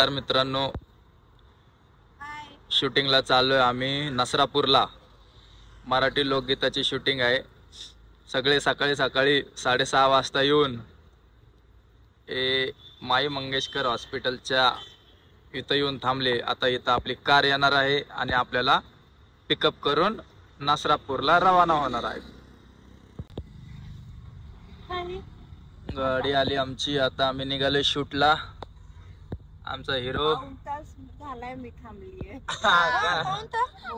तर मित्रांनो, शूटिंगला चाललोय आम्ही नसरापूरला. मराठी लोकगीताची शूटिंग आहे. सगळे सकाळी 6:30 वाजता येऊन माई मंगेशकर हॉस्पिटलच्या इथं येऊन थांबले. आता इथं आपली कार येणार आहे आणि आपल्याला पिकअप करून नसरापूरला रवाना होणार आहे. गाडी आली आमची. आता आम्ही निघाले शूटला. आमचा हिरो झालाय. मी थांबलीये.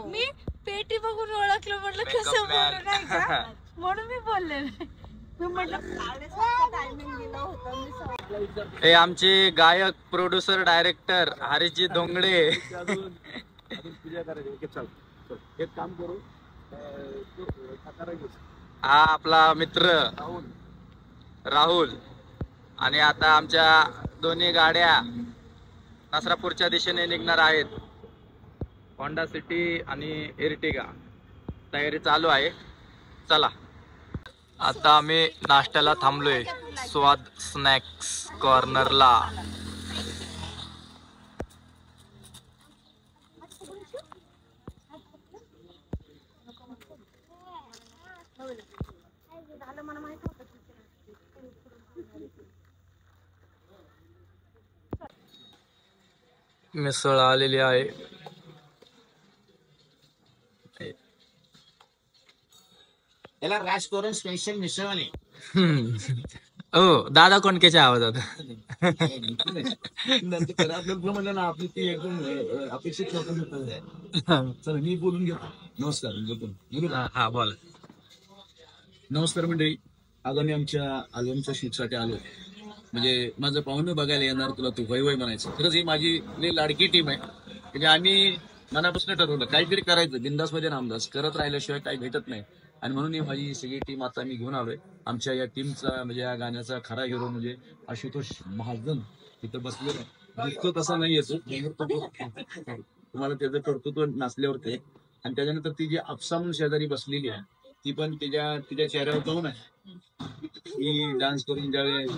मी पेटी बघून ओळखलं, म्हटलं कसं बोलू नाही का म्हणून मी बोलले. मी म्हटलं 7:30 टायमिंग दिलं होतं. हे आमचे गायक, प्रोड्युसर, डायरेक्टर हरीजी धोंगडे. एक काम करू, हा आपला मित्र राहुल. आणि आता आमच्या दोन्ही गाड्या नसरापूरच्या दिशेने निघणार आहेत. होंडा सिटी आणि एर्टिगा. तयारी चालू आहे. चला, आता आम्ही नाश्त्याला थांबलोय स्वाद स्नॅक्स कॉर्नरला. मिसळ आलेली आहे. याला राजकोरण स्पेशल मिसळवाले. हो, दादा कोणकेच्या आवाजात. नंतर आपलं म्हणलं ना, आपली ती एकदम अपेक्षित नव्हतं. चला मी बोलून घेतो. नमस्कार. हा बोला. नमस्कार मंडळी. आज आम्ही आमच्या अल्बमच्या शूटसाठी आलो. म्हणजे माझं पाहुणं बघायला येणार तुला तू वय वय म्हणायचं. खरंच ही माझी लाडकी टीम आहे. म्हणजे आम्ही मनापासून ठरवलं काहीतरी करायचं. बिंदास मध्ये नामदास करत राहिल्याशिवाय काही भेटत नाही. आणि म्हणून ही माझी सगळी टीम आता मी घेऊन आलोय. आमच्या या टीमचा म्हणजे या गाण्याचा खरा हिरो म्हणजे आशुतोष महाजन इथं बसलेला आहे. दिसतो तसा नाही येतो, तुम्हाला त्याचं कर्तृत्व नाचल्यावर ते. आणि त्याच्यानंतर ती जी अफसा म्हणून शेजारी बसलेली आहे ती पण तिच्या चेहऱ्यावर जाऊन आहे. ही डान्स करून ज्यावेळेस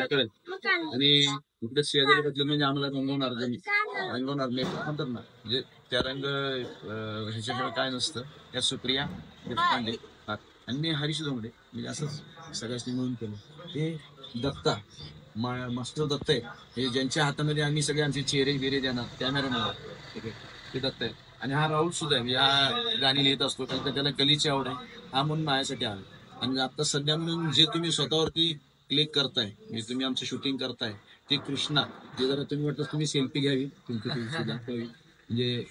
कळेल. आणि इकडे शेजारी बसले म्हणजे आम्हाला रंगवणार नाही म्हणतात ना, म्हणजे त्या रंग ह्याच्याकडे काय नसतं. त्या सुप्रिया देशपांडे आणि मी हरीश धोंगडे. म्हणजे असंच सगळ्यांनी मिळून केलं. हे दत्ता मास्टर दत्त आहे. हे ज्यांच्या हातामध्ये आम्ही सगळे आमचे चेहरे बिरे देणार कॅमेरामॅन, ठीक आहे, ते दत्त आहे. आणि हा राहुल सुद्धा आहे. हा गाणी लिहित असतो कारण त्याला कलीची आवड आहे. हा म्हणून माझ्यासाठी आला. आणि आता सध्या म्हणून जे तुम्ही स्वतःवरती क्लिक करताय, म्हणजे तुम्ही आमचं शूटिंग करताय, ते कृष्णा, जे जरा तुम्ही वाटतं तुम्ही सेल्फी घ्यावी, तुमची दाखवावी, म्हणजे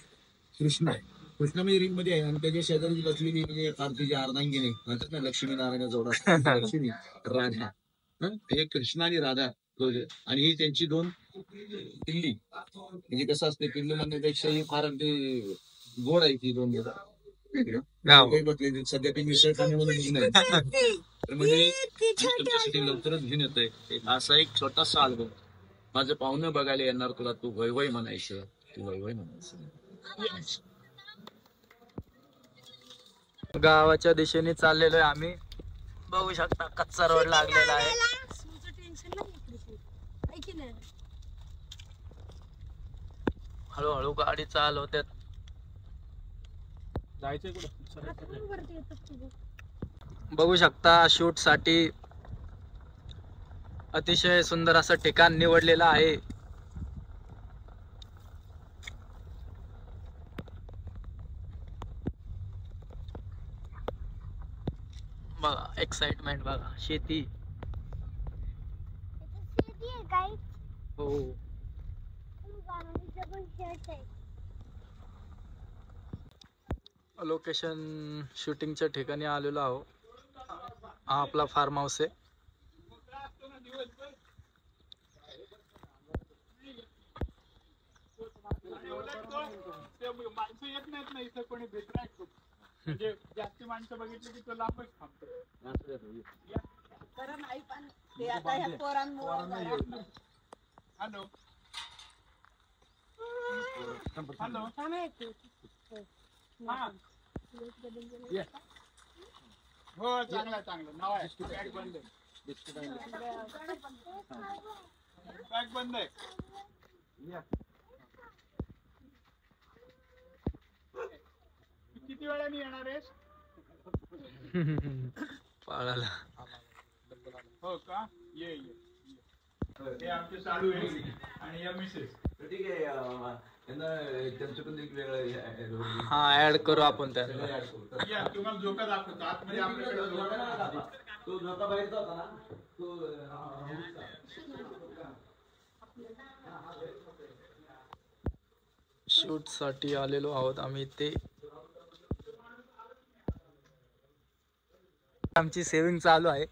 कृष्णा आहे. कृष्णा म्हणजे रिंग मध्ये आहे. आणि त्याच्या शेजारी बसलेली म्हणजे कार्तिकी अर्धांगिनी म्हणतात ना, लक्ष्मी नारायण जोडा, लक्ष्मी राधा. हे कृष्णा आणि राधा. आणि ही त्यांची दोन पिल्ली. म्हणजे कसं असते, पिल्लू म्हणण्यापेक्षा ही फार अगदी गोड आहे ती दोन. सध्या ती मिसळ खाण्यामध्ये म्हणजे तुमच्यासाठी लवकरच घेऊन येतोय असा एक छोटासा अल्बम. माझं पाहुणं बघायला येणार तुला तू वय वय म्हणायचं, तू वय वय म्हणायचं. गावाच्या दिशेने चाललेलो आहे आम्ही. बघू शकता कच्चा रोड लागलेला आहे. हळूहळू गाडी चालवतात. बघू शकता शूट साठी अतिशय सुंदर असं ठिकाण निवडलेलं आहे. बघा एक्साइटमेंट बघा. शेती. हो. लोकेशन शूटिंगच्या ठिकाणी आलेलो आहो. हा आपला फार्म हाऊस आहे. माणसं येत नाहीत ना इथं, कोणी भेटणार म्हणजे जास्ती माणसं बघितली की तो लांबच थांबतो. हॅलो हॅलो, हो चांगलं चांगलं नाव आहे. बॅग बंद आहे. बॅग बंद आहे. किती वेळाने येणार आहेस? पाळाला हो का? ये ये. हे आमचे चालू आहे आणि या मिसेस. ठीक आहे त्यांचं पण एक वेगळं हा ऍड करू आपण त्याला. या तुम्हाला झोका दाखवतो. आतमध्ये आपल्याकडे झोका. तो झोका बाहेरचा होता ना तो शूट साठी आलेलो आहोत आम्ही इथे. आमची सेविंग चालू आहे.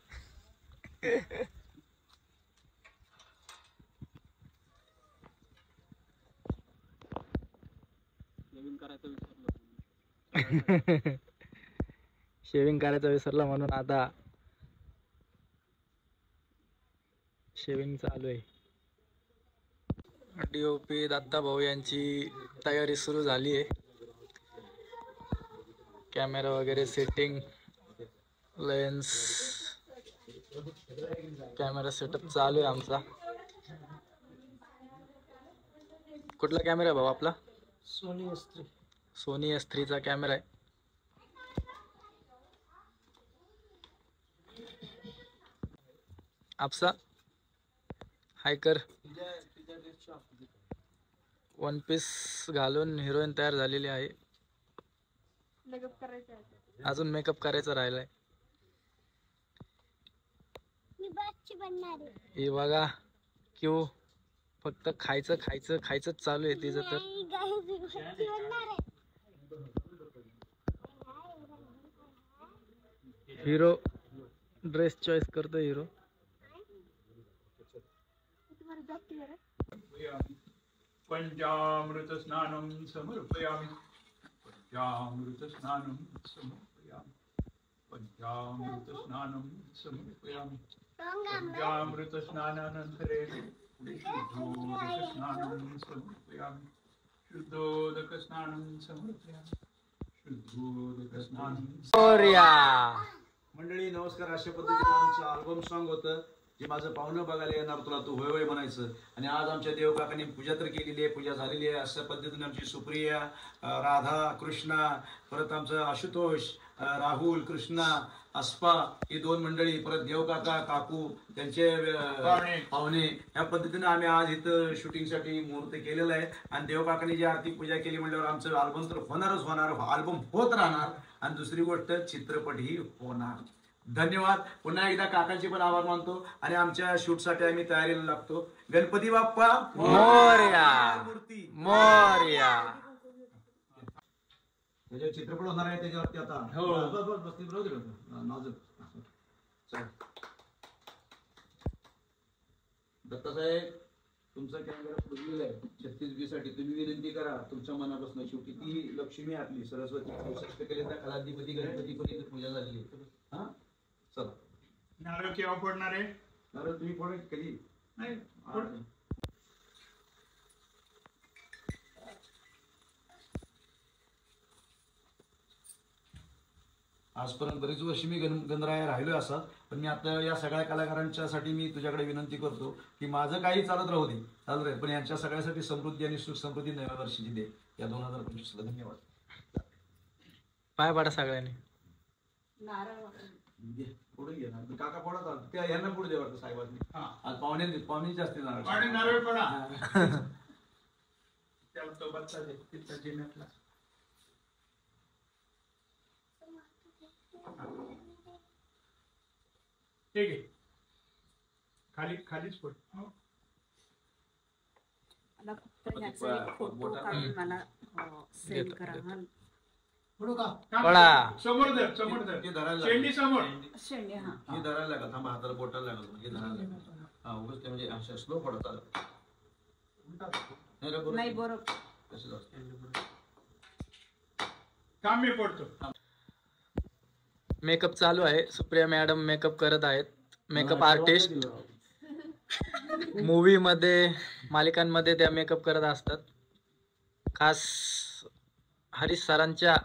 शेविंग करायचं विसरला म्हणून आता शेविंग चालू आहे. DOP दत्ता भाऊ यांची तयारी सुरू झाली आहे. कॅमेरा वगैरे सेटिंग, लेन्स, कॅमेरा सेटअप चालू आहे आमचा. कुठला कॅमेरा आहे भाऊ आपला? सोनी S3 चा कॅमेरा आहे. आपसा हाय कर. वन पीस घालून हिरोईन तयार झालेली आहे. अजून मेकअप करायचा राहिलाय. हे बघा क्यू फक्त खायचं खायचं खायचंच चालू आहे तिचं तर. हिरो ड्रेस चॉईस करतो हिरो. पंचामृत स्नानं समर्पयामि. पंचामृत स्नानं समर्पयामि. पंचामृत स्नानं समर्पयामि. पंचामृत स्नानानन्तरे शुद्धोदक स्नानं समर्पयामि. शुद्धोदक स्नानं समर्पयामि. शुद्धोदक स्नानं. मंडळी नमस्कार. अशा पद्धतीने आमचं अल्बम सॉन्ग होतं जे माझं पाहुणं बघायला येणार तुला तू होय होय म्हणायचं. आणि आज आमच्या देवकाकांनी पूजा तर केलेली आहे, पूजा झालेली आहे. अशा पद्धतीने आमची सुप्रिया, राधा, कृष्णा, परत आमचं आशुतोष, राहुल, कृष्णा, अस्पा ही दोन मंडळी, परत देवकाका, काकू त्यांचे पाहुणे, या पद्धतीने आम्ही आज इथं शूटिंगसाठी मुहूर्त केलेला आहे. आणि देवकाकांनी जी आरती पूजा केली म्हटल्यावर आमचं अल्बम तर होणारच होणार, अल्बम होत राहणार. आणि दुसरी गोष्ट चित्रपटही होणार. धन्यवाद. पुन्हा एकदा काकांचे पण आभार मानतो आणि आमच्या शूटसाठी आम्ही तयारीला लागतो. गणपती बाप्पा मोरया. मूर्ती मोरया. त्याच्यावर चित्रपट होणार आहे त्याच्यावरती आता. दत्तासाहेब तुमचा कॅमेरा फुटलेला आहे. 36B साठी तुम्ही विनंती करा तुमच्या मनापासून. शेवटी ती लक्ष्मी आपली सरस्वती 64 कलाधिपती गणपतीपती पूजा झालेली. हा चला. नारळ केव्हा फोडणार आहे? नारळ तुम्ही फोडा कधी? नाही. आजपर्यंत बरीच वर्षी मी गणराया राहिलोय असा, पण मी आता या सगळ्या कलाकारांच्या साठी मी तुझ्याकडे विनंती करतो की माझं काही चालत राहू दे, चालत राहील, पण यांच्या सगळ्यासाठी समृद्धी आणि सुख समृद्धी नव्या वर्षीची दे या 2025 ला. धन्यवाद. पाय पाडा सगळ्यांनी. पुढे घे ना काका, फोडा त्या यांना पुढे दे वाटतं साहेबांनी. आज पाहुणे जास्त नारळ पडा. त्याला तो बच्चा दे तिथला जिन्यातला. ठीक आहे. खालीच फोड. मला फक्त ह्याचा एक फोटो काढून मला सेंड करा. पडा. समोर धर. शेंडी समोर. शेंडी. हा हे धरायला लागत. थांबा हाताला बोटाला लागत. हे धरायला लागत. हा उगाच ते म्हणजे अशा स्लो पडत आलं नाही बरोबर. कसं काम मी पडतो. मेकअप चालू आहे. सुप्रिया मॅडम मेकअप करत आहेत. Makeup artist. मूवी मध्ये, मालिकांमध्ये त्या मेकअप करत असतात. खास हरीश सरांच्या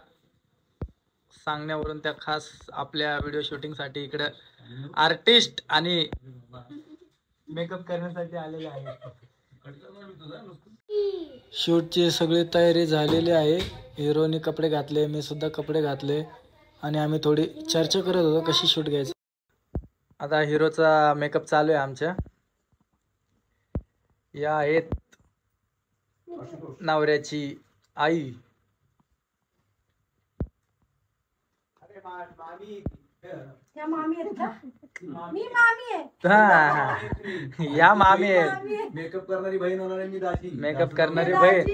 सांगण्यावरून त्या खास आपल्या व्हिडिओ शूटिंग साठी इकडे आर्टिस्ट आणि मेकअप करण्यासाठी आलेले आहेत. शूटची सगळी तयारी झालेली आहे. हिरोनी कपडे घातले, मी सुद्धा कपडे घातले आणि आम्ही थोडी चर्चा करत होतो कशी शूट घ्यायची. आता हिरोचा मेकअप चालू आहे आमच्या. या आहेत नवऱ्याची आई. या मामी आहेत का? मी मामी आहे. या मामी आहे. मेकअप करणारी बहीण होणार आहे मी दाजी. मेकअप करणारी बहीण.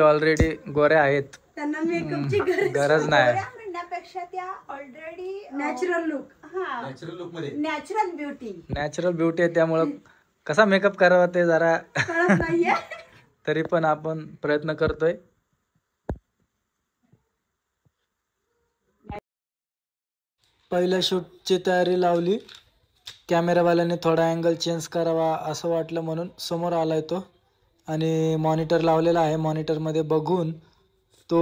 ऑलरेडी गोऱ्या आहेत, त्यांना मेकअपची गरज नाही. म्हणण्यापेक्षा त्या ऑलरेडी नॅचरल लुक. हा, नॅचरल लुक मध्ये नॅचरल ब्युटी नॅचरल ब्युटी आहे, त्यामुळं कसा मेकअप करावा ते जरा कळत नाहीये. तरी पण आपण प्रयत्न करतोय. पहिल्या शूटची तयारी लावली. कॅमेरावाल्याने थोडा अँगल चेंज करावा असं वाटलं म्हणून समोर आलाय तो आणि मॉनिटर लावलेला आहे. मॉनिटरमध्ये बघून तो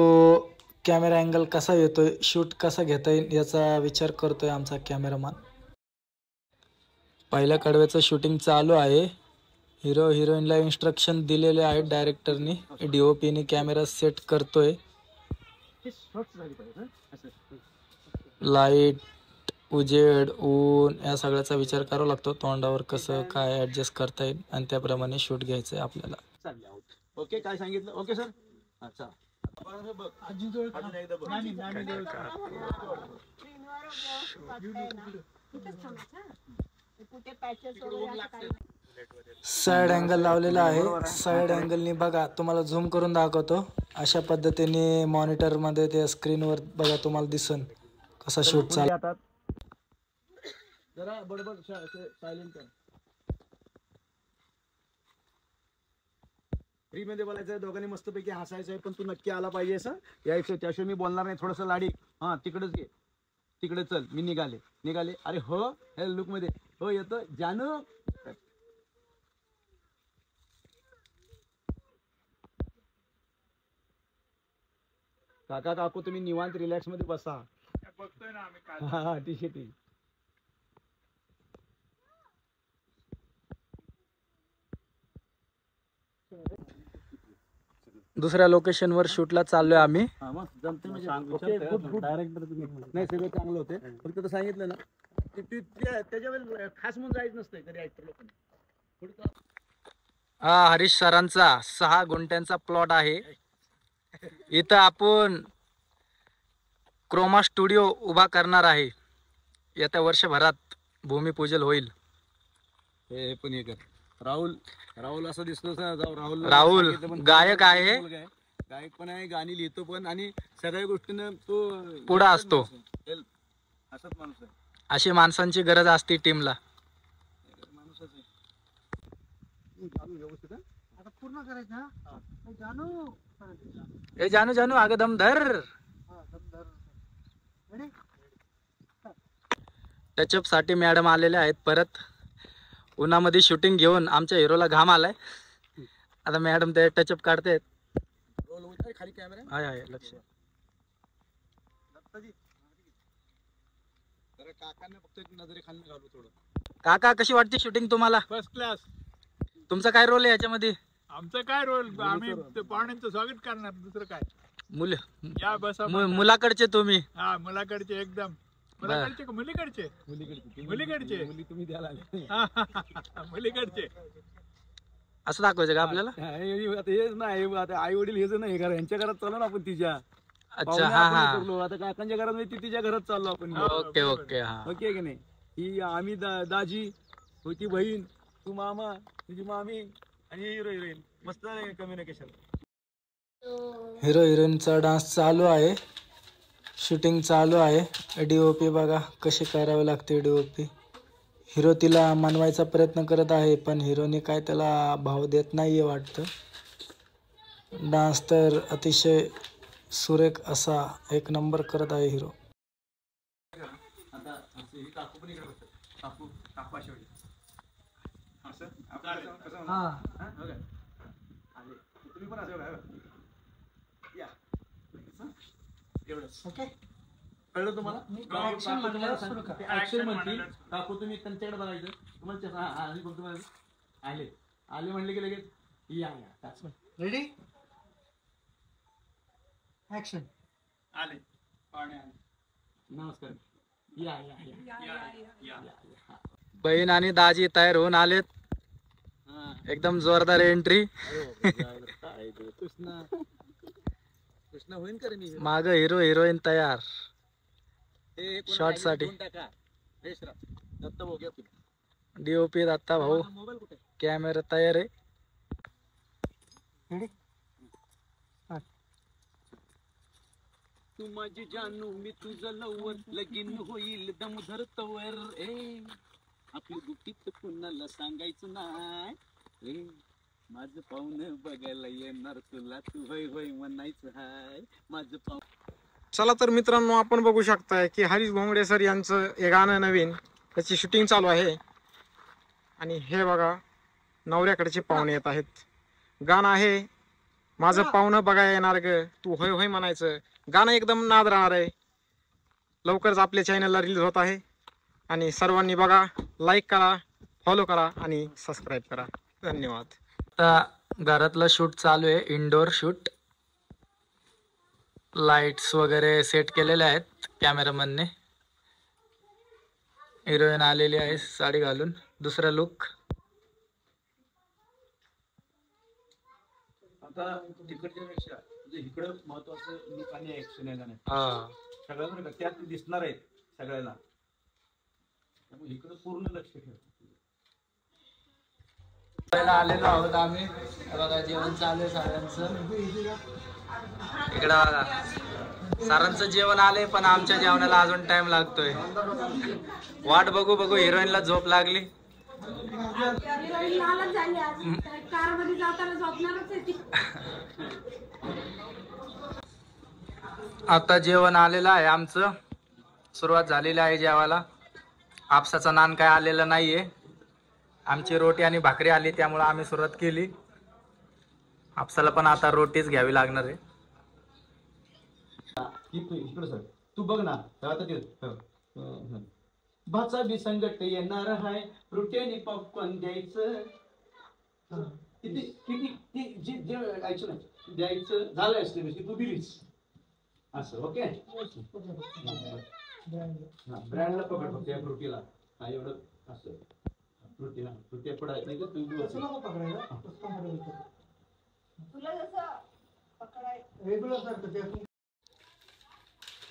कॅमेरा अँगल कसा येतोय, शूट कसा घेता येईल याचा विचार करतोय आमचा कॅमेरामॅन. पहिल्या कडव्याचं शूटिंग चालू आहे. हिरो हिरोईनला इन्स्ट्रक्शन दिलेले आहेत डायरेक्टरनी. DOPनी कॅमेरा सेट करतोय. लाईट, उजेड, ऊन या सगळ्याचा विचार करावा लागतो. तोंडावर कसं काय ऍडजस्ट करता येईल आणि त्याप्रमाणे शूट घ्यायचंय आपल्याला. ओके, काय सांगितलं? Okay sir. अच्छा, साइड अँगल लावलेला आहे. साइड अँगलनी बघा, तुम्हाला झूम करून दाखवतो. अशा पद्धतीने मॉनिटर मध्ये त्या स्क्रीनवर बघा तुम्हाला दिसन कसा शूट चालू. जरा बडबड सायलेंट कर. फ्री मध्ये बोलायचं आहे, दोघांनी मस्तपैकी हसायचं आहे, पण तू नक्की आला पाहिजे असं यायचं. त्याशिवाय मी बोलणार नाही. थोडंसं लाडी. हा, तिकडेच घे, तिकडे चल. मी निघाले. अरे हो, हे लुक मध्ये हो येतो जानू. काका काकू तुम्ही निवांत रिलॅक्स मध्ये बसा. बघतोय ना आम्ही काय. हा, ठीक आहे. दुसऱ्या लोकेशनवर शूटला चाललोय आम्ही. हा, मग जमते म्हणजे डायरेक्टर तुम्ही नाही, सगळं चांगलं होते. फक्त तर सांगितलं ना, त्याच्यावर खास म्हणून जायचं नसतंय कधी ऍक्टर लोकांना. हा, हरीश सरांचा 6 गुंठ्यांचा प्लॉट आहे. इथं आपण क्रोमा स्टुडिओ उभा करणार आहे. येत्या वर्षभरात भूमिपूजन होईल. हे पण हे कर. राहुल असं दिसतो. राहुल गायक आहे, गायक पण आहे, गाणी लिहितो पण, आणि सगळ्या गोष्टीनं तो पुढे असतो. असंच माणूस आहे. अशी माणसांची गरज असते टीमला. माणूसच आहे. व्यवस्थित आता पूर्ण करायचं. ए जानू आगे दम धर. टचअप साठी मॅडम आलेले आहेत परत. उन्हामध्ये शूटिंग घेऊन आमच्या हिरोला घाम आलाय. आता मॅडम ते टचअप काढतायत. खाली कॅमेरा आहे लक्ष. काकांना फक्त नजरे खाली घालू थोडं. काका, कशी वाटते शूटिंग तुम्हाला? First class. तुमचा काय रोल आहे याच्यामध्ये? आमचं काय रोल, आम्ही पाहुण्यांचं स्वागत करणार, दुसरं काय. या बसा. मुलाकडचे तुम्ही? हा, मुलाकडचे एकदम. मुलाकडचे का मुलीकडचे? मुलीकडचे. मुली तुम्ही द्यायला आले. मुलीकडचे. असं दाखवायचं का आपल्याला? हेच नाही, आता आई वडील हेच नाही घर, यांच्या घरात चाललो ना आपण तिच्या. अच्छा, हा हा. आता काकांच्या घरात नाही, तिच्या घरात चाललो आपण. Okay okay. हा, ओके की नाही. ही आम्ही दाजी होती, बहीण, तू मामा, तुझी मामी आणि हिरो हिरोईन. मस्त कम्युनिकेशन. हिरो हिरोईनचा डान्स चालू आहे. शूटिंग चालू आहे. DOP बघा कशी करावी लागते DOP. हिरो तिला मानवायचा प्रयत्न करत आहे, पण हिरोने काय त्याला भाव देत नाहीये वाटतं. डान्स तर अतिशय सुरेख असा एक नंबर करत आहे हिरो. तुम्ही पण असं ओके. कळलं तुम्हाला? Action म्हणल्यावर सुरू करा. ऍक्शन Action म्हणतील. म्हणायला काकू तुम्ही त्यांच्याकडे बघायचं. तुम्हाला चष्मा आणि फक्त आले आले म्हणले की लगेच या त्याच रेडी ऍक्शन. आले पाहुणे आले. नमस्कार या या या या. बहीण आणि दाजी तयार होऊन आलेत. एकदम जोरदार एंट्री. कृष्णा कृष्णा होईन का रे मी माग हिरो हिरोईन तयार हे शॉट साठी. टाका हे श्रा दत्त भाऊ घ्या तुम्ही. डीओपी दत्ता भाऊ. मोबाईल कुठे कॅमेरा तयार आहे. तू माझी जानू मी तुझं लवर लगीन होईल दम धरतवर ए आपली गुपित कुणाला सांगायचं नाही ए माझं पाहुणं बघायला येणार तुला तू होय होय म्हणायचं हाय माझं पाहुणं. चला तर मित्रांनो, आपण बघू शकताय की हरीश भोंगडे सर यांचं हे गाणं नवीन त्याची शूटिंग चालू आहे. आणि हे बघा नवऱ्याकडचे पाहुणे येत आहेत. गाणं आहे माझं पाहुणं बघायला येणार ग तू होय होय म्हणायचं. गाणं एकदम नाद राहणार आहे. लवकरच आपल्या चॅनलला रिलीज होत आहे. आणि सर्वांनी बघा, लाईक करा, फॉलो करा आणि सबस्क्राईब करा. धन्यवाद. आता घरातलं शूट चालू आहे. Indoor shoot. लाईट्स वगैरे सेट केलेले आहेत कॅमेरामॅनने. हिरोईन आलेली आहे साडी घालून. दुसरा लुक. आता तिकडच्या पेक्षा इकडं महत्वाचं लुक आणि ऍक्शन आहे गाण्यात. हा सगळ्यांना त्यात दिसणार आहेत सगळ्यांना. त्यामुळे इकडं पूर्ण लक्ष ठेव. आलेलो आहोत आम्ही. बघा जेवण चालू आहे सगळ्यांचं. इकडं बघा सरांचं जेवण आले पण आमच्या जेवणाला अजून टाइम लागतोय. वाट बघू बघू हिरोईनला झोप लागली. आता जेवण आलेलं आहे आमचं. सुरुवात झालेली आहे जेवायला. आपसाचा नान काय आलेला नाहीये. आमची रोटी आणि भाकरी आली त्यामुळे आम्ही सुरुवात केली. आपसाला पण आता रोटीच घ्यावी लागणार आहे. इकडं सर तू बघ ना आता ते भाचा बी संगट येणार हाय रोट्याने पॉपकॉर्न द्यायचं. किती किती ती जे ऐकू ना द्यायचं झालं असते तू दिलीस असं. ओके ब्रँडला पकड फक्त या फ्रुटीला. हा एवढं असं फ्रुटीला फ्रुटी पडायचं नाही तर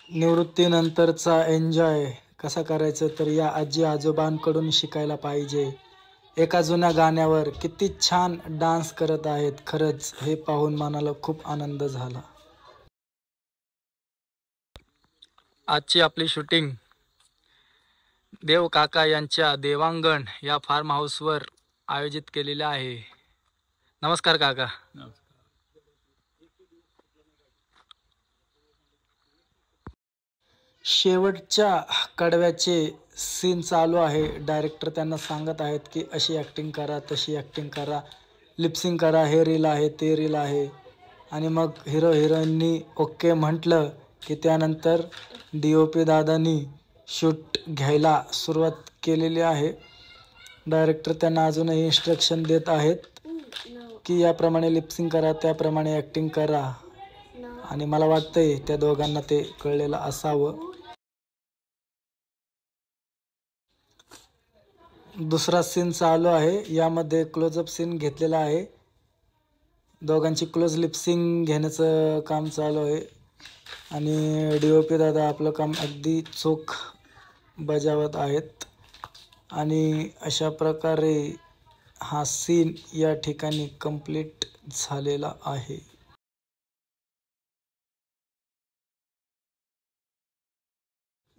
निवृत्तीनंतरचा एन्जॉय कसा करायचं तर या आजी आजोबांकडून शिकायला पाहिजे. एका जुन्या गाण्यावर किती छान डान्स करत आहेत. खरंच हे पाहून मनाला खूप आनंद झाला. आजची आपली शूटिंग देव काका यांच्या देवांगण या फार्म हाऊसवर आयोजित केलेली आहे. नमस्कार काका. शेवटच्या कडव्याचे सीन चालू आहे. डायरेक्टर त्यांना सांगत आहेत की अशी ॲक्टिंग करा, तशी ॲक्टिंग करा, लिपसिंग करा, हे रील आहे, ते रील आहे. आणि मग हिरो हिरोईननी ओके म्हटलं की त्यानंतर DOP दादांनी शूट घ्यायला सुरुवात केलेली आहे. डायरेक्टर त्यांना अजूनही इन्स्ट्रक्शन देत आहेत की याप्रमाणे लिपसिंग करा, त्याप्रमाणे ॲक्टिंग करा. आणि मला वाटतंय त्या दोघांना ते कळलेलं असावं. दुसरा सीन चालू आहे. यामध्ये क्लोजअप सीन घेतलेला आहे. दोघांची क्लोज लिपसिंग घेण्याचं काम चालू आहे. आणि DOP दादा आपलं काम अगदी चोख बजावत आहेत. आणि अशा प्रकारे हा सीन या ठिकाणी कंप्लीट झालेला आहे.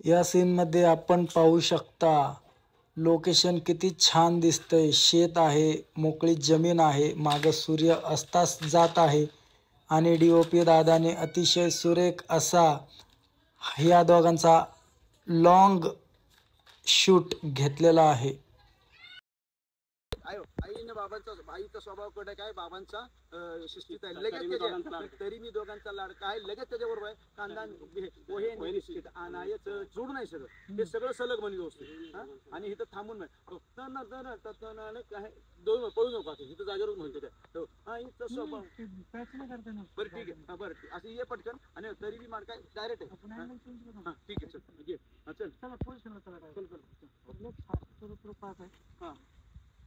या सीनमध्ये आपण पाहू शकता लोकेशन किती छान दिसतंय. शेत आहे, मोकळी जमीन आहे, मागं सूर्य अस्तास जात आहे. आणि DOP दादाने अतिशय सुरेख असा ह्या दोघांचा लॉंग शूट घेतलेला आहे. बाबांचा आईचा स्वभाव कडक आहे, बाबांचा शिस्तीत आहे, लगेच तरी मी दोघांचा लाडका आहे, लगेच त्याच्याबरोबर आहे. कांदा पोहे बिस्किट आणायच जोडून आहे सगळं, हे सगळं सलग बनली वस्तू. आणि इथं थांबून नाही काय दोन पळू नको इथं जागेवर म्हणतो त्या आईचा स्वभाव. बरं ठीक आहे, बरं असं ये पटकन. आणि तरी मी माड काय डायरेक्ट आहे. ठीक आहे चल घे. चल हा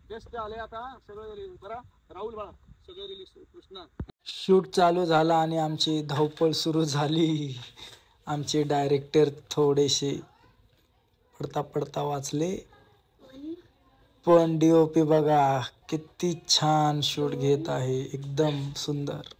बेस्ट आले आता सगळं बरा. राहुल बाळा सगळं रिलीज कृष्णा. शूट चालू झाला आणि आमची धावपळ सुरू झाली. आमचे डायरेक्टर थोडेसे पडता पडता वाचले, पण DOP बघा किती छान शूट घेत आहे, एकदम सुंदर.